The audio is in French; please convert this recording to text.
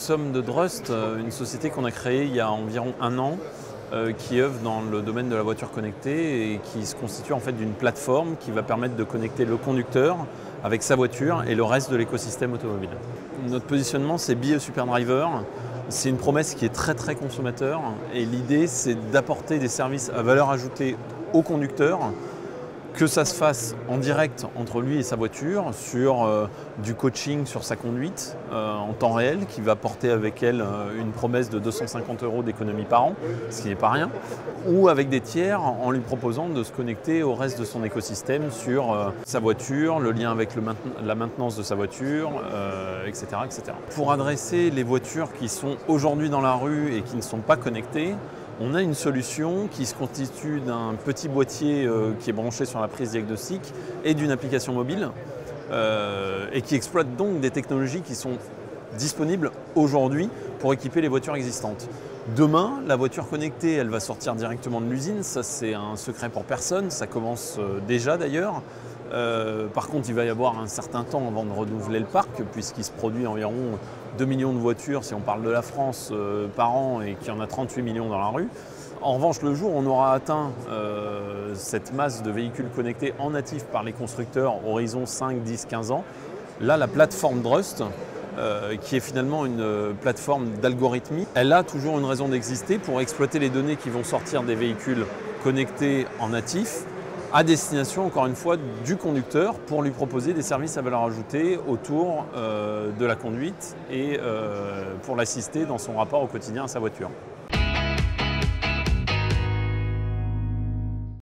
Nous sommes de Drust, une société qu'on a créée il y a environ un an, qui œuvre dans le domaine de la voiture connectée et qui se constitue en fait d'une plateforme qui va permettre de connecter le conducteur avec sa voiture et le reste de l'écosystème automobile. Notre positionnement, c'est Be a Super Driver. C'est une promesse qui est très consommateur et l'idée, c'est d'apporter des services à valeur ajoutée au conducteur, que ça se fasse en direct entre lui et sa voiture, sur du coaching sur sa conduite en temps réel, qui va porter avec elle une promesse de 250 € d'économie par an, ce qui n'est pas rien, ou avec des tiers en lui proposant de se connecter au reste de son écosystème sur sa voiture, le lien avec la maintenance de sa voiture, etc., etc. Pour adresser les voitures qui sont aujourd'hui dans la rue et qui ne sont pas connectées, on a une solution qui se constitue d'un petit boîtier qui est branché sur la prise diagnostique et d'une application mobile et qui exploite donc des technologies qui sont disponibles aujourd'hui pour équiper les voitures existantes. Demain, la voiture connectée, elle va sortir directement de l'usine, ça c'est un secret pour personne, ça commence déjà d'ailleurs. Par contre, il va y avoir un certain temps avant de renouveler le parc, puisqu'il se produit environ 2 millions de voitures, si on parle de la France, par an, et qu'il y en a 38 millions dans la rue. En revanche, le jour où on aura atteint cette masse de véhicules connectés en natif par les constructeurs, horizon 5, 10, 15 ans, là, la plateforme Drust, qui est finalement une plateforme d'algorithmie, elle a toujours une raison d'exister pour exploiter les données qui vont sortir des véhicules connectés en natif, à destination, encore une fois, du conducteur pour lui proposer des services à valeur ajoutée autour de la conduite et pour l'assister dans son rapport au quotidien à sa voiture.